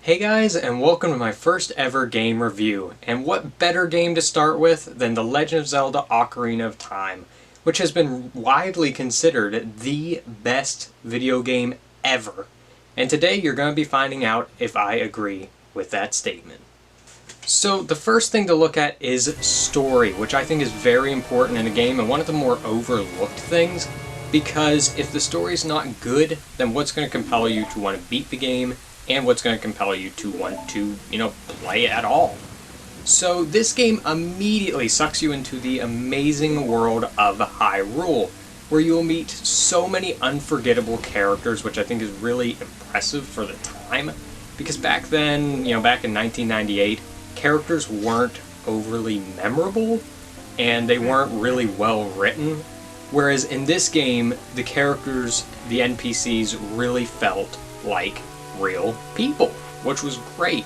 Hey guys, and welcome to my first ever game review. And what better game to start with than The Legend of Zelda Ocarina of Time, which has been widely considered the best video game ever. And today you're going to be finding out if I agree with that statement. So the first thing to look at is story, which I think is very important in a game and one of the more overlooked things, because if the story's not good, then what's going to compel you to want to beat the game and what's going to compel you to want to, play at all. So this game immediately sucks you into the amazing world of Hyrule, where you'll meet so many unforgettable characters, which I think is really impressive for the time, because back then, back in 1998, characters weren't overly memorable, and they weren't really well written, whereas in this game, the characters, the NPCs, really felt like real people, which was great.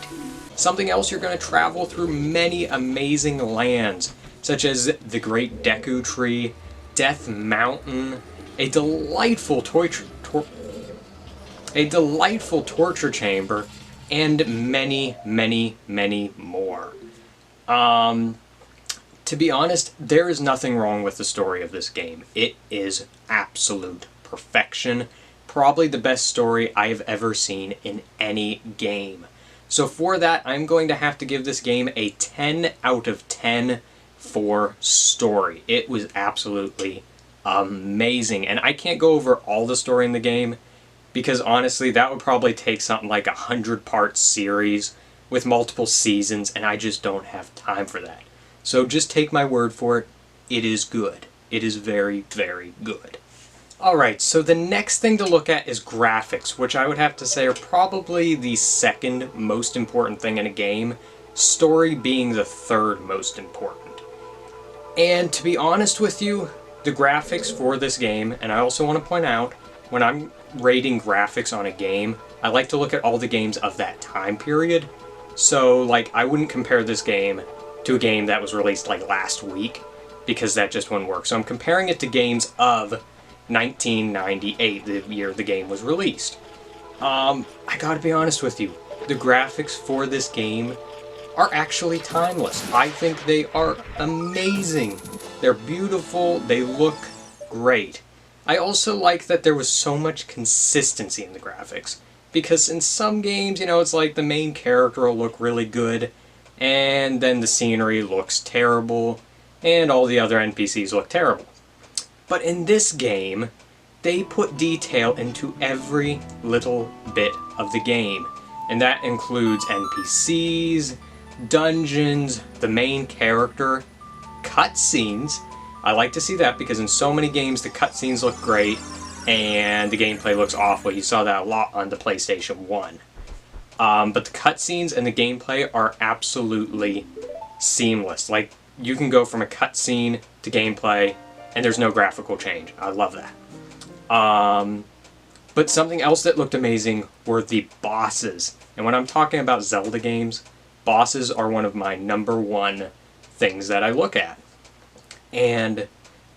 Something else, you're going to travel through many amazing lands, such as the Great Deku Tree, Death Mountain, a delightful torture chamber, and many, many, many more. To be honest, there is nothing wrong with the story of this game. It is absolute perfection. Probably the best story I have ever seen in any game. So for that, I'm going to have to give this game a 10 out of 10 for story. It was absolutely amazing. And I can't go over all the story in the game, because honestly, that would probably take something like a 100-part series with multiple seasons, and I just don't have time for that. So just take my word for it. It is good. It is very, very good. Alright, so the next thing to look at is graphics, which I would have to say are probably the second most important thing in a game, story being the third most important. And to be honest with you, the graphics for this game, and I also want to point out, when I'm rating graphics on a game, I like to look at all the games of that time period. So, I wouldn't compare this game to a game that was released, last week, because that just wouldn't work. So I'm comparing it to games of 1998, the year the game was released. I gotta be honest with you, the graphics for this game are actually timeless. I think they are amazing. They're beautiful, they look great. I also like that there was so much consistency in the graphics, because in some games, it's like the main character will look really good, and then the scenery looks terrible, and all the other NPCs look terrible. But in this game, they put detail into every little bit of the game. And that includes NPCs, dungeons, the main character, cutscenes. I like to see that because in so many games the cutscenes look great and the gameplay looks awful. You saw that a lot on the PlayStation 1. But the cutscenes and the gameplay are absolutely seamless. You can go from a cutscene to gameplay and there's no graphical change. I love that. But something else that looked amazing were the bosses. And when I'm talking about Zelda games, bosses are one of my #1 things that I look at. And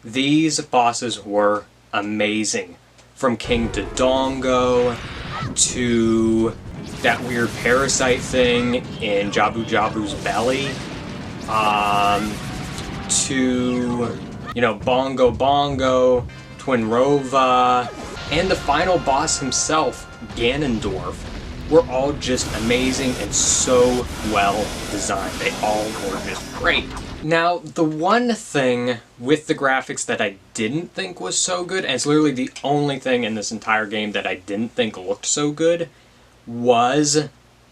these bosses were amazing. From King Dodongo to that weird parasite thing in Jabu Jabu's belly, to Bongo Bongo, Twinrova, and the final boss himself, Ganondorf, were all just amazing and so well designed. They all were just great. Now, the one thing with the graphics that I didn't think was so good, and it's literally the only thing in this entire game that I didn't think looked so good, was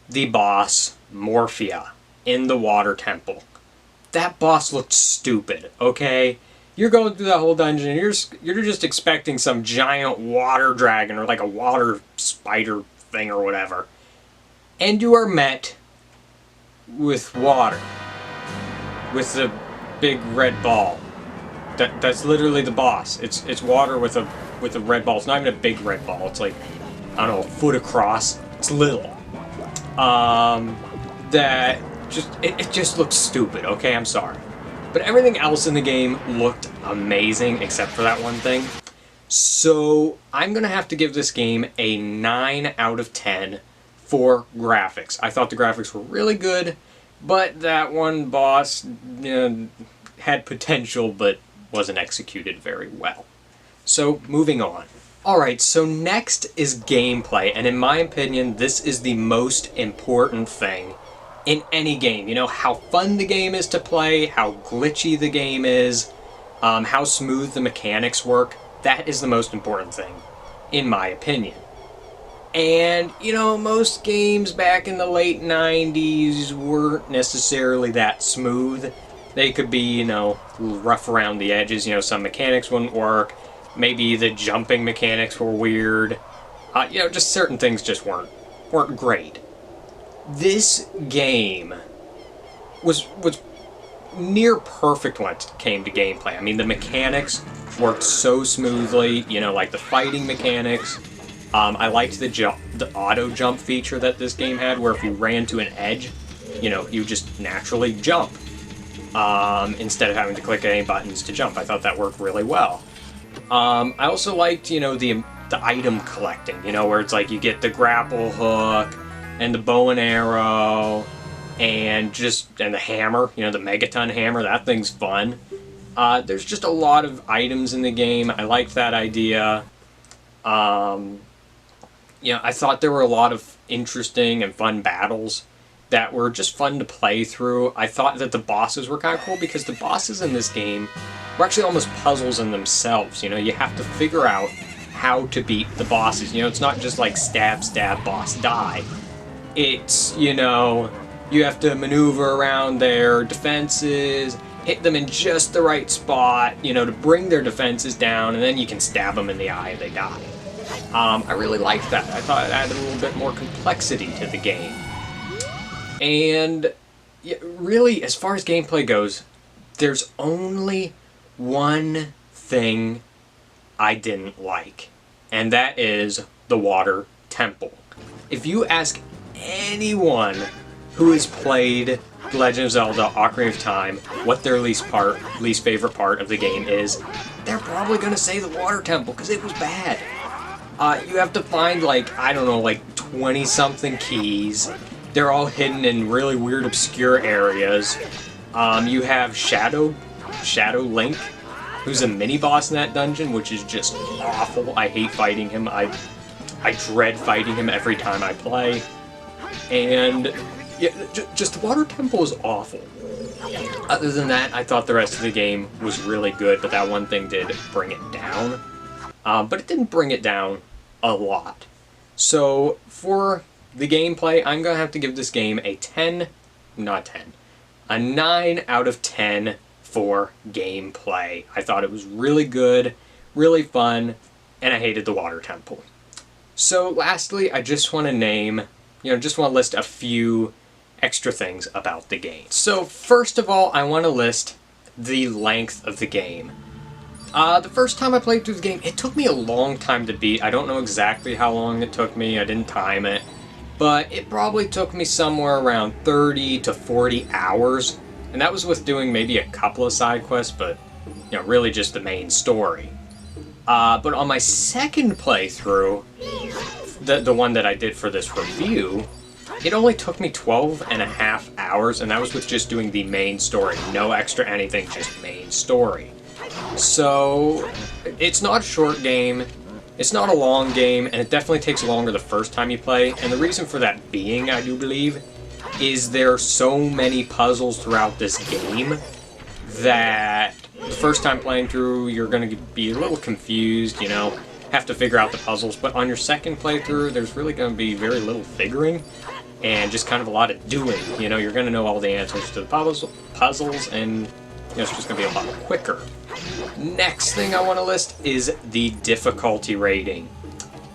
the boss, Morphia, in the Water Temple. That boss looked stupid, okay? You're going through that whole dungeon and you're just expecting some giant water dragon or a water spider thing or whatever. And you are met with water. With a big red ball. That's literally the boss. It's water with a red ball. It's not even a big red ball. It's I don't know, a foot across. It's little. It just looks stupid, okay? I'm sorry. But everything else in the game looked amazing, except for that one thing. So I'm going to have to give this game a 9 out of 10 for graphics. I thought the graphics were really good, but that one boss had potential but wasn't executed very well. So, moving on. Alright, so next is gameplay, and in my opinion, this is the most important thing in any game. You know, how fun the game is to play, how glitchy the game is, how smooth the mechanics work. That is the most important thing, in my opinion. And, you know, most games back in the late 90s weren't necessarily that smooth. They could be, you know, rough around the edges. You know, some mechanics wouldn't work. Maybe the jumping mechanics were weird. You know, just certain things just weren't great. This game was near perfect when it came to gameplay. I mean, the mechanics worked so smoothly. You know, like the fighting mechanics. I liked the auto jump feature that this game had, where if you ran to an edge, you know, you just naturally jump instead of having to click any buttons to jump. I thought that worked really well. I also liked, you know, the item collecting, you know, where it's like you get the grapple hook and the bow and arrow and the hammer, you know, the megaton hammer. That thing's fun. There's just a lot of items in the game. I liked that idea. You know, I thought there were a lot of interesting and fun battles that were just fun to play through. I thought that the bosses were kind of cool because the bosses in this game were actually almost puzzles in themselves. You know, you have to figure out how to beat the bosses. You know, it's not just like stab, stab, boss, die. It's, you know, you have to maneuver around their defenses, hit them in just the right spot, you know, to bring their defenses down, and then you can stab them in the eye and they die. I really liked that. I thought it added a little bit more complexity to the game. And yeah, really, as far as gameplay goes, there's only one thing I didn't like, and that is the water temple. If you ask anyone who has played The Legend of Zelda Ocarina of Time what their least favorite part of the game is, they're probably going to say the water temple, because it was bad. You have to find, like, I don't know, like 20-something keys. They're all hidden in really weird, obscure areas. You have Shadow Link, who's a mini-boss in that dungeon, which is just awful. I hate fighting him. I dread fighting him every time I play. And yeah, just the Water Temple is awful. Other than that, I thought the rest of the game was really good, but that one thing did bring it down. But it didn't bring it down a lot. So for the gameplay, I'm going to have to give this game a 9 out of 10 for gameplay. I thought it was really good, really fun, and I hated the Water Temple. So lastly, I just want to list a few extra things about the game. So first of all, I want to list the length of the game. The first time I played through the game, it took me a long time to beat. I don't know exactly how long it took me. I didn't time it. But it probably took me somewhere around 30 to 40 hours. And that was with doing maybe a couple of side quests, but, you know, really just the main story. But on my second playthrough, the one that I did for this review, it only took me 12 and a half hours, and that was with just doing the main story. No extra anything, just main story. So, it's not a short game, it's not a long game, and it definitely takes longer the first time you play, and the reason for that being, I do believe, is there are so many puzzles throughout this game that the first time playing through, you're going to be a little confused, you know, have to figure out the puzzles, but on your second playthrough, there's really going to be very little figuring, and just kind of a lot of doing. You know, you're going to know all the answers to the puzzles, and you know, it's just going to be a lot quicker. Next thing I want to list is the difficulty rating.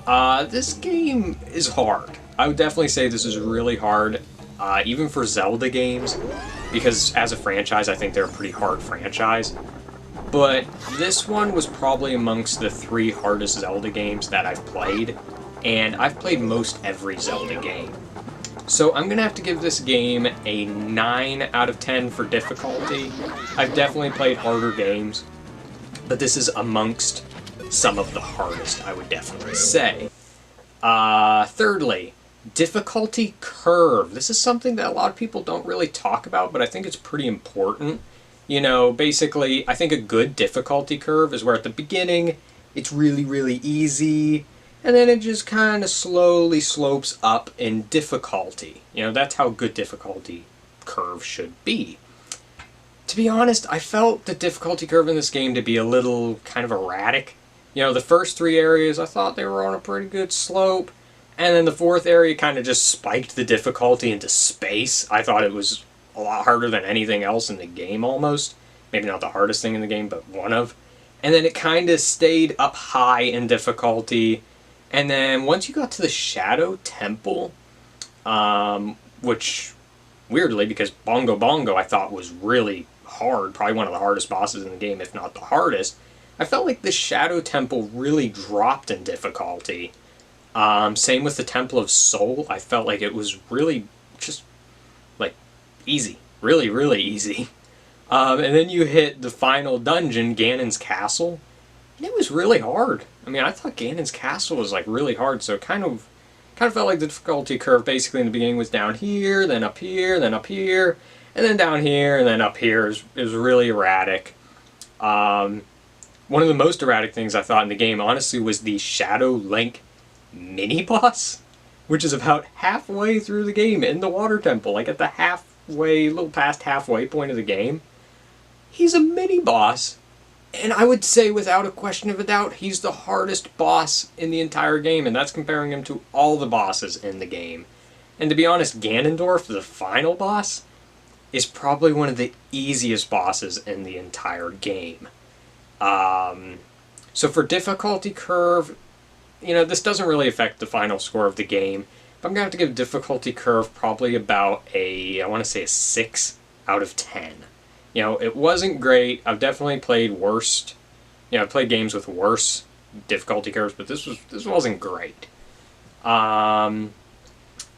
This game is hard. I would definitely say this is really hard, even for Zelda games, because as a franchise, I think they're a pretty hard franchise. But this one was probably amongst the 3 hardest Zelda games that I've played, and I've played most every Zelda game. So I'm going to have to give this game a 9 out of 10 for difficulty. I've definitely played harder games, but this is amongst some of the hardest, I would definitely say. Thirdly, Difficulty curve. This is something that a lot of people don't really talk about, but I think it's pretty important. You know, basically, I think a good difficulty curve is where at the beginning it's really, really easy, and then it just kind of slowly slopes up in difficulty. You know, that's how a good difficulty curve should be. To be honest, I felt the difficulty curve in this game to be a little kind of erratic. You know, the first 3 areas, I thought they were on a pretty good slope, and then the 4th area kind of just spiked the difficulty into space. I thought it was a lot harder than anything else in the game almost. Maybe not the hardest thing in the game, but one of. And then it kind of stayed up high in difficulty. And then once you got to the Shadow Temple, which weirdly, because Bongo Bongo I thought was really hard, probably one of the hardest bosses in the game, if not the hardest, I felt like the Shadow Temple really dropped in difficulty. Same with the Temple of Soul. I felt like it was really just, like, easy. Really, really easy. And then you hit the final dungeon, Ganon's Castle, and it was really hard. I mean, I thought Ganon's Castle was, like, really hard, so it kind of felt like the difficulty curve basically in the beginning was down here, then up here, then up here, and then down here, and then up here. It was really erratic. One of the most erratic things I thought in the game, honestly, was the Shadow Link mini-boss, which is about halfway through the game in the Water Temple, like at the halfway, little past halfway point of the game. He's a mini-boss, and I would say without a question of a doubt, he's the hardest boss in the entire game, and that's comparing him to all the bosses in the game. And to be honest, Ganondorf, the final boss, is probably one of the easiest bosses in the entire game. So for difficulty curve, you know, this doesn't really affect the final score of the game, but I'm going to have to give difficulty curve probably about I want to say a 6 out of 10. You know, it wasn't great. I've definitely played worse. You know, I've played games with worse difficulty curves, but this wasn't great. And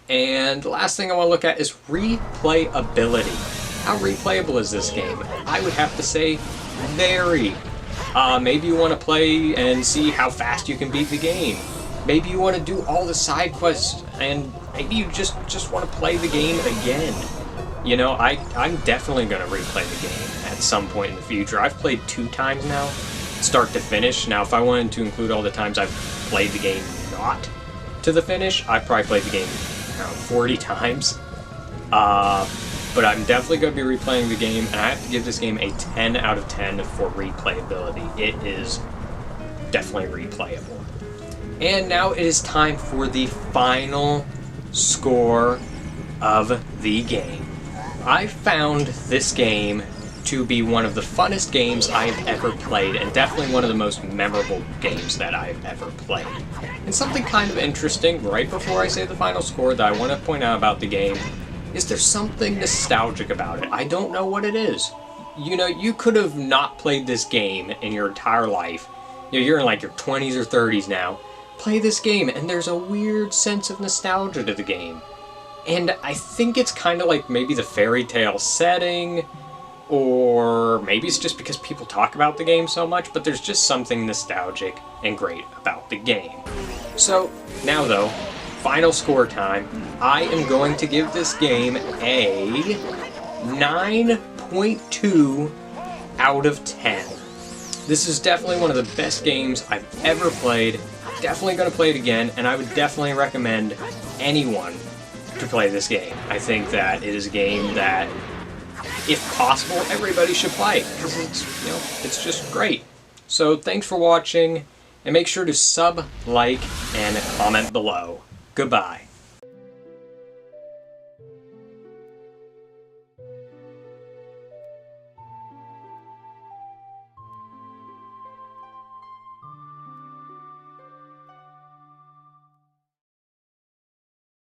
the last thing I want to look at is replayability. How replayable is this game? I would have to say very. Maybe you want to play and see how fast you can beat the game. Maybe you want to do all the side quests, and maybe you just want to play the game again. You know, I'm definitely going to replay the game at some point in the future. I've played 2 times now, start to finish. Now, if I wanted to include all the times I've played the game not to the finish, I've probably played the game around 40 times. But I'm definitely going to be replaying the game, and I have to give this game a 10 out of 10 for replayability. It is definitely replayable. And now it is time for the final score of the game. I found this game to be one of the funnest games I've ever played, and definitely one of the most memorable games that I've ever played. And something kind of interesting, right before I say the final score, that I want to point out about the game, is there's something nostalgic about it. I don't know what it is. You know, you could have not played this game in your entire life. You know, you're in like your 20s or 30s now. Play this game, and there's a weird sense of nostalgia to the game. And I think it's kind of like maybe the fairy tale setting, or maybe it's just because people talk about the game so much, but there's just something nostalgic and great about the game. So, now though, final score time. I am going to give this game a 9.2 out of 10. This is definitely one of the best games I've ever played. Definitely going to play it again, and I would definitely recommend anyone to play this game. I think that it is a game that, if possible, everybody should play, because it's, you know, it's just great. So thanks for watching, and make sure to sub, like, and comment below. Goodbye.